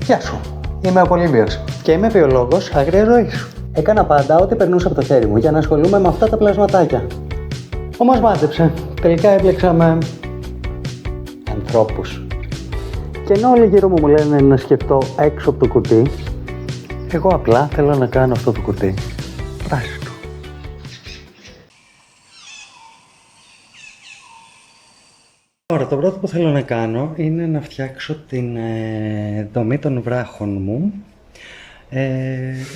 Γεια σου. Είμαι ο Πολύβιος και είμαι βιολόγος αγριής ροής. Έκανα πάντα ό,τι περνούσε από το χέρι μου για να ασχολούμαι με αυτά τα πλασματάκια. Όμως μάντεψε. Τελικά έπλεξα με ανθρώπους. Και ενώ όλοι γύρω μου λένε να σκεφτώ έξω από το κουτί, εγώ απλά θέλω να κάνω αυτό το κουτί πράσινο. Τώρα, το πρώτο που θέλω να κάνω είναι να φτιάξω την δομή των βράχων μου,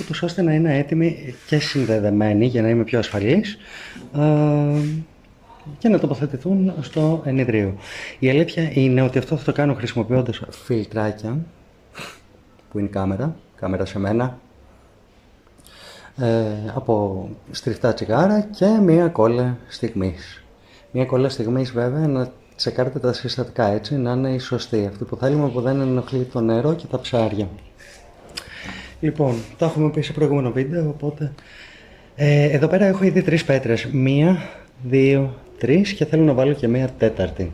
ούτως ώστε να είναι έτοιμη και συνδεδεμένη για να είμαι πιο ασφαλής και να τοποθετηθούν στο ενιδρίο. Η αλήθεια είναι ότι αυτό θα το κάνω χρησιμοποιώντας φιλτράκια, που είναι κάμερα σε μένα, από στριφτά τσιγάρα και μία κόλλα στιγμής. Μία κόλλα στιγμής βέβαια να τσεκάρετε τα συστατικά έτσι, να είναι η σωστή. Αυτή που θέλουμε που δεν ενοχλεί το νερό και τα ψάρια. Λοιπόν, το έχουμε πει σε προηγούμενο βίντεο, οπότε εδώ πέρα έχω ήδη 3 πέτρες. 1, 2, 3 και θέλω να βάλω και μία τέταρτη.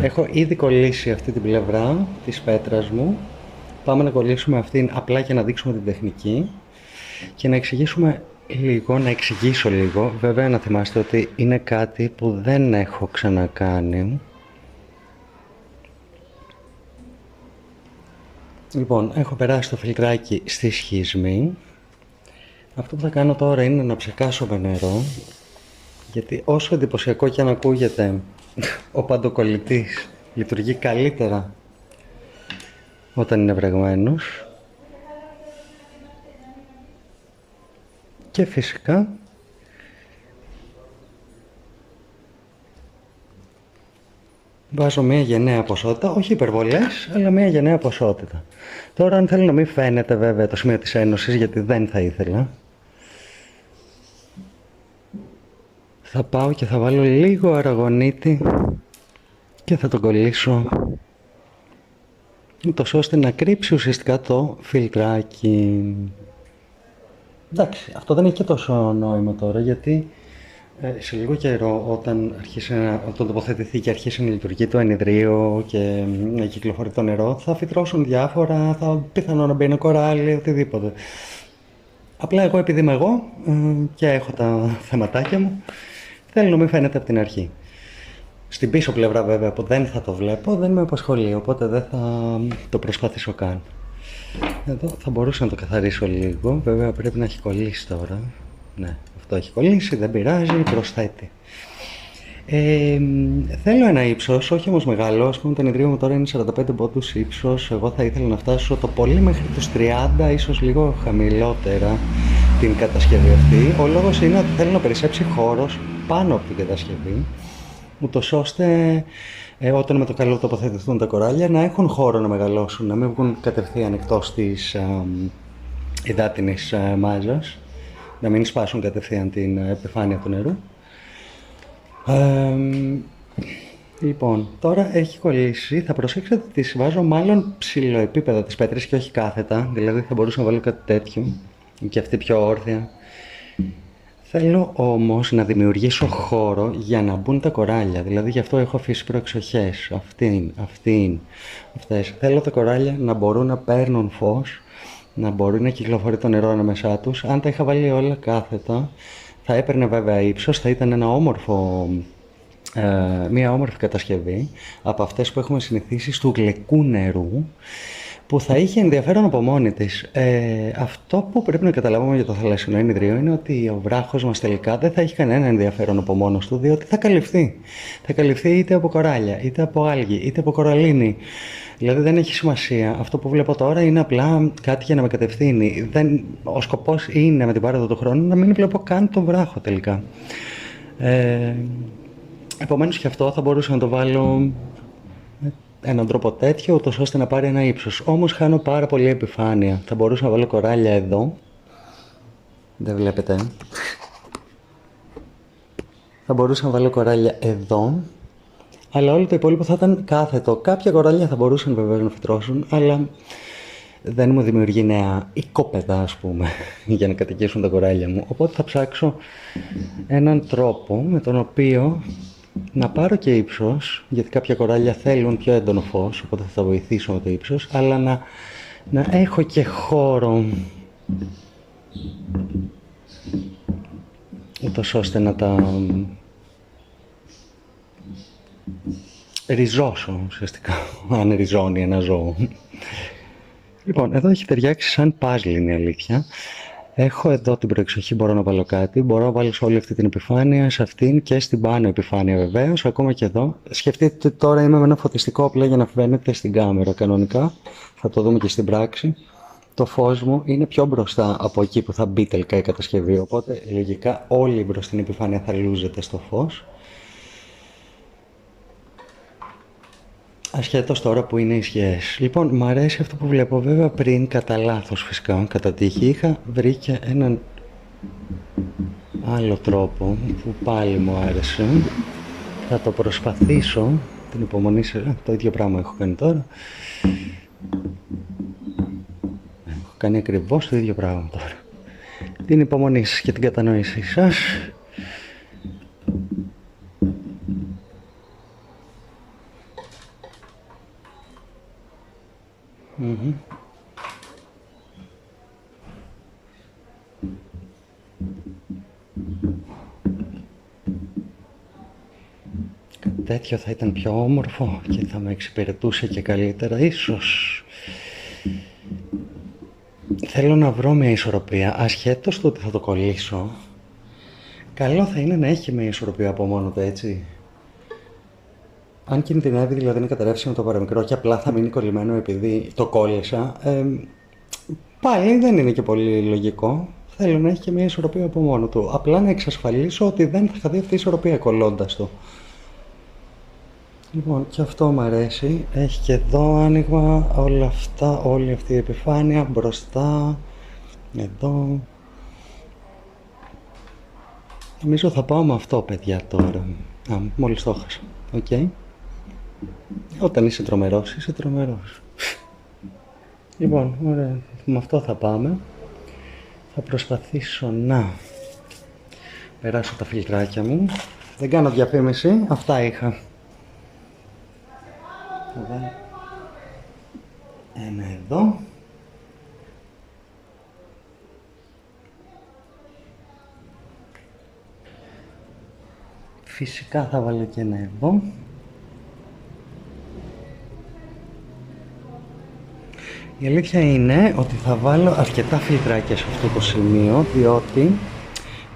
Έχω ήδη κολλήσει αυτή την πλευρά της πέτρας μου. Πάμε να κολλήσουμε αυτήν απλά για να δείξουμε την τεχνική και να εξηγήσουμε λίγο, να εξηγήσω λίγο. Βέβαια να θυμάστε ότι είναι κάτι που δεν έχω ξανακάνει. Λοιπόν, έχω περάσει το φιλτράκι στη σχισμή. Αυτό που θα κάνω τώρα είναι να ψεκάσω με νερό, γιατί όσο εντυπωσιακό και αν ακούγεται, ο παντοκολλητής λειτουργεί καλύτερα όταν είναι βρεγμένος. Και φυσικά βάζω μια γενναία ποσότητα, όχι υπερβολές, αλλά μια γενναία ποσότητα. Τώρα αν θέλω να μην φαίνεται βέβαια το σημείο της ένωσης, γιατί δεν θα ήθελα, θα πάω και θα βάλω λίγο αραγωνίτη και θα τον κολλήσω, ούτως ώστε να κρύψει ουσιαστικά το φιλτράκι. Εντάξει, αυτό δεν έχει και τόσο νόημα τώρα, γιατί σε λίγο καιρό όταν τοποθετηθεί και αρχίσει να λειτουργεί το ενιδρίο και να κυκλοφορεί το νερό, θα φυτρώσουν διάφορα, θα πιθανόν να μπει ένα κοράλι, οτιδήποτε. Απλά εγώ επειδή είμαι εγώ και έχω τα θεματάκια μου, θέλω να μην φαίνεται από την αρχή. Στην πίσω πλευρά βέβαια που δεν θα το βλέπω, δεν με απασχολεί, οπότε δεν θα το προσπαθήσω καν. Εδώ θα μπορούσα να το καθαρίσω λίγο, βέβαια πρέπει να έχει κολλήσει τώρα. Ναι, αυτό έχει κολλήσει, δεν πειράζει, προσθέτει. Θέλω ένα ύψος, όχι όμως μεγάλο, ας πούμε το ενιδρίο μου τώρα είναι 45 πόντους ύψος, εγώ θα ήθελα να φτάσω το πολύ μέχρι τους 30, ίσως λίγο χαμηλότερα την κατασκευή αυτή. Ο λόγος είναι ότι θέλω να περισσέψει χώρος πάνω από την κατασκευή, ούτως ώστε όταν με το καλό τοποθετηθούν τα κοράλια να έχουν χώρο να μεγαλώσουν, να μην βγουν κατευθείαν εκτός της υδάτινης μάζας, να μην σπάσουν κατευθείαν την επιφάνεια του νερού. Λοιπόν, τώρα έχει κολλήσει, θα προσέξετε ότι τις βάζω μάλλον ψηλοεπίπεδα τις πέτρες και όχι κάθετα, δηλαδή θα μπορούσα να βάλω κάτι τέτοιο και αυτή πιο όρθια. Θέλω όμως να δημιουργήσω χώρο για να μπουν τα κοράλια, δηλαδή γι' αυτό έχω αφήσει προεξοχές, αυτές. Θέλω τα κοράλια να μπορούν να παίρνουν φως, να μπορεί να κυκλοφορεί το νερό ανάμεσά τους. Αν τα είχα βάλει όλα κάθετα, θα έπαιρνε βέβαια ύψος, θα ήταν μια όμορφη κατασκευή από αυτές που έχουμε συνηθίσει του γλυκού νερού, που θα είχε ενδιαφέρον από μόνη της. Αυτό που πρέπει να καταλάβουμε για το θαλασσινό ενιδρίο είναι ότι ο βράχος μας τελικά δεν θα έχει κανένα ενδιαφέρον από μόνος του, διότι θα καλυφθεί. Θα καλυφθεί είτε από κοράλια, είτε από άλγη, είτε από κοραλίνη. Δηλαδή δεν έχει σημασία. Αυτό που βλέπω τώρα είναι απλά κάτι για να με κατευθύνει. Ο σκοπός είναι με την πάροδο του χρόνου να μην βλέπω καν τον βράχο τελικά. Επομένως και αυτό θα μπορούσα να το βάλω έναν τρόπο τέτοιο, ούτως ώστε να πάρει ένα ύψος. Όμως χάνω πάρα πολύ επιφάνεια. Θα μπορούσα να βάλω κοράλια εδώ. Δεν βλέπετε. Θα μπορούσα να βάλω κοράλια εδώ. Αλλά όλο το υπόλοιπο θα ήταν κάθετο. Κάποια κοράλια θα μπορούσαν βεβαίως να φυτρώσουν, αλλά δεν μου δημιουργεί νέα οικόπεδα, ας πούμε, για να κατοικήσουν τα κοράλια μου. Οπότε θα ψάξω έναν τρόπο με τον οποίο να πάρω και ύψος, γιατί κάποια κοράλια θέλουν πιο έντονο φως, οπότε θα βοηθήσω με το ύψος, αλλά να να έχω και χώρο ούτως ώστε να τα ριζώσω ουσιαστικά, αν ριζώνει ένα ζώο. Λοιπόν, εδώ έχει ταιριάξει σαν παζλ, είναι η αλήθεια. Έχω εδώ την προεξοχή, μπορώ να βάλω κάτι. Μπορώ να βάλω σε όλη αυτή την επιφάνεια, σε αυτήν και στην πάνω επιφάνεια βεβαίως, ακόμα και εδώ. Σκεφτείτε ότι τώρα είμαι με ένα φωτιστικό απλά για να φαίνεται στην κάμερα κανονικά. Θα το δούμε και στην πράξη. Το φως μου είναι πιο μπροστά από εκεί που θα μπει τελικά η κατασκευή, οπότε λογικά όλη η μπροστινή επιφάνεια θα λούζεται στο φως. Ασχέτως τώρα που είναι οι σκιές. Λοιπόν, μ' αρέσει αυτό που βλέπω. Βέβαια πριν, κατά λάθος φυσικά, κατά τύχη, είχα βρει και έναν άλλο τρόπο που πάλι μου άρεσε. Θα το προσπαθήσω. Την υπομονή σε... Το ίδιο πράγμα έχω κάνει τώρα. Έχω κάνει ακριβώς το ίδιο πράγμα τώρα. Την υπομονή σας και την κατανόησή σας. Τέτοιο θα ήταν πιο όμορφο και θα με εξυπηρετούσε και καλύτερα ίσως. Θέλω να βρω μια ισορροπία, ασχέτως του ότι θα το κολλήσω. Καλό θα είναι να έχει μια ισορροπία από μόνο του, έτσι. Αν κινδυνεύει δηλαδή να καταρρεύσει με το παραμικρό και απλά θα μείνει κολλημένο επειδή το κόλλησα, πάλι δεν είναι και πολύ λογικό. Θέλω να έχει και μια ισορροπία από μόνο του. Απλά να εξασφαλίσω ότι δεν θα χαθεί αυτή η ισορροπία κολλώντας το. Λοιπόν, και αυτό μου αρέσει. Έχει και εδώ άνοιγμα, όλα αυτά, όλη αυτή η επιφάνεια, μπροστά, εδώ. Νομίζω θα πάω με αυτό, παιδιά, τώρα. Μόλις το έχασα. Οκ. Όταν είσαι τρομερός, είσαι τρομερός. Λοιπόν, ωραία, με αυτό θα πάμε. Θα προσπαθήσω να περάσω τα φιλτράκια μου. Δεν κάνω διαφήμιση, αυτά είχα. Ένα εδώ. Φυσικά θα βάλω και ένα εδώ. Η αλήθεια είναι ότι θα βάλω αρκετά φιλτράκια σε αυτό το σημείο, διότι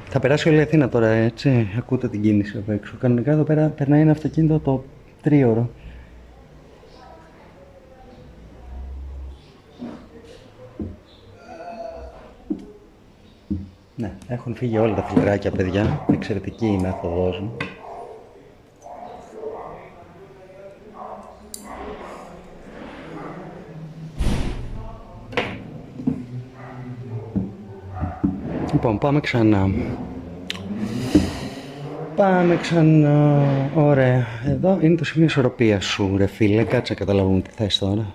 θα περάσει όλη η Αθήνα τώρα, έτσι. Ακούτε την κίνηση από έξω. Κανονικά εδώ πέρα περνάει ένα αυτοκίνητο το 3ωρο. Ναι, έχουν φύγει όλα τα φιλτράκια, παιδιά. Εξαιρετική η μέθοδος μου. Λοιπόν, πάμε ξανά. Πάμε ξανά. Ωραία. Εδώ είναι το σημείο ισορροπίας σου, ρε φίλε. Κάτσε να καταλάβουμε τι θες τώρα.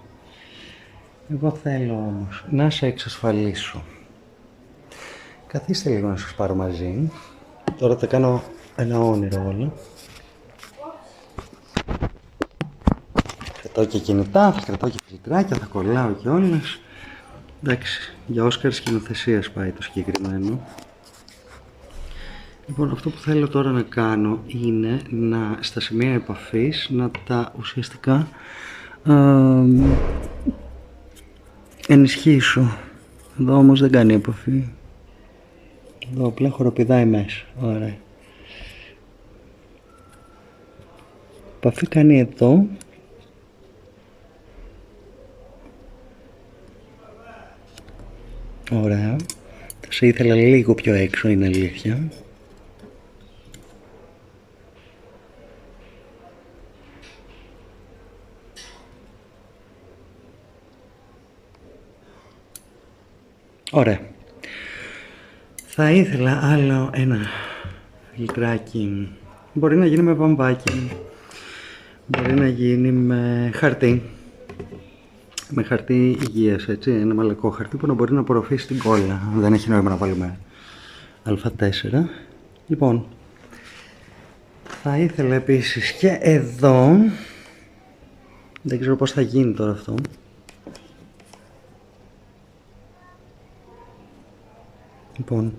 Εγώ θέλω όμως να σε εξασφαλίσω. Καθίστε λίγο να σας πάρω μαζί. Τώρα θα κάνω ένα όνειρο όλο. Κρατάω και κινητά, θα κρατάω και φιλτράκια, θα κολλάω κιόλας. Εντάξει, για Όσκαρ σκηνοθεσίας πάει το συγκεκριμένο. Λοιπόν, αυτό που θέλω τώρα να κάνω είναι να στα σημεία επαφής να τα ουσιαστικά ενισχύσω. Εδώ όμως δεν κάνει επαφή. Εδώ απλά χοροπηδάει μέσα. Ωραία. Επαφή κάνει εδώ. Ωραία. Θα σε ήθελα λίγο πιο έξω, είναι αλήθεια. Ωραία. Θα ήθελα άλλο ένα φιλτράκι. Μπορεί να γίνει με βαμβάκι. Μπορεί να γίνει με χαρτί. Με χαρτί υγείας, έτσι. Ένα μαλακό χαρτί που να μπορεί να απορροφήσει την κόλλα. Δεν έχει νόημα να βάλουμε α4. Λοιπόν, θα ήθελα επίσης και εδώ. Δεν ξέρω πώς θα γίνει τώρα αυτό. Λοιπόν,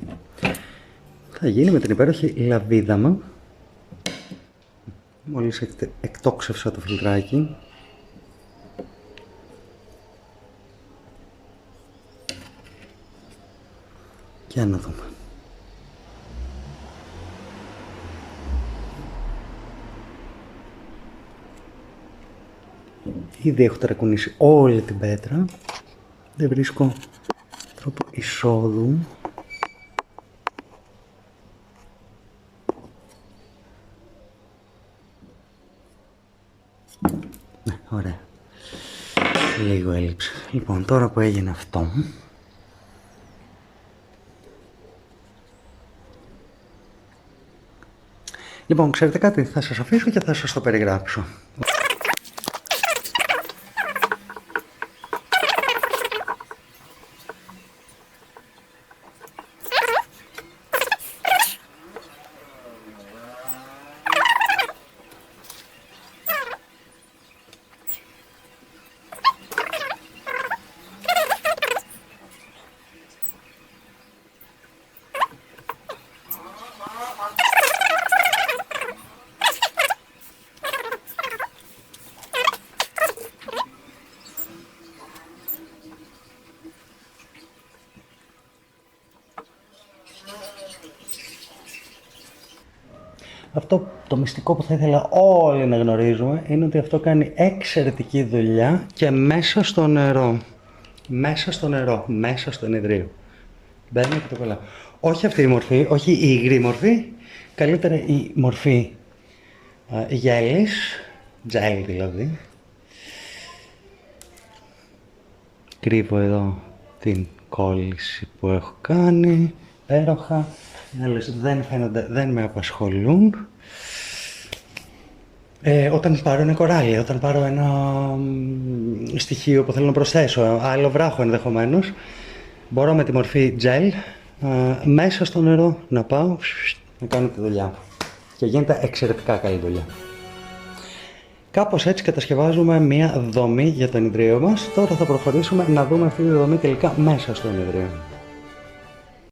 θα γίνει με την υπέροχη λαβίδαμα. Μόλις εκτόξευσα το φιλτράκι. Για να δούμε. Ήδη έχω ταρακουνήσει όλη την πέτρα. Δεν βρίσκω τρόπο εισόδου. Ναι, ωραία. Λίγο έλειψε. Λοιπόν, τώρα που έγινε αυτό, λοιπόν, ξέρετε κάτι, θα σας αφήσω και θα σας το περιγράψω. Αυτό το μυστικό που θα ήθελα όλοι να γνωρίζουμε είναι ότι αυτό κάνει εξαιρετική δουλειά και μέσα στο νερό. Μέσα στο νερό, μέσα στο ενεδρείο. Μπαίνω και το κολλάω. Όχι αυτή η μορφή, όχι η υγρή μορφή, καλύτερα η μορφή γέλης, τζέλ δηλαδή. Κρύβω εδώ την κόλληση που έχω κάνει, υπέροχα. Άλλες δεν φαίνονται, δεν με απασχολούν. Όταν πάρω ένα κοράλι, όταν πάρω ένα στοιχείο που θέλω να προσθέσω, άλλο βράχο ενδεχομένως, μπορώ με τη μορφή gel μέσα στο νερό να πάω να κάνω τη δουλειά μου. Και γίνεται εξαιρετικά καλή δουλειά. Κάπως έτσι κατασκευάζουμε μια δομή για το ενιδρίο μας. Τώρα θα προχωρήσουμε να δούμε αυτή τη δομή τελικά μέσα στο ενιδρίο.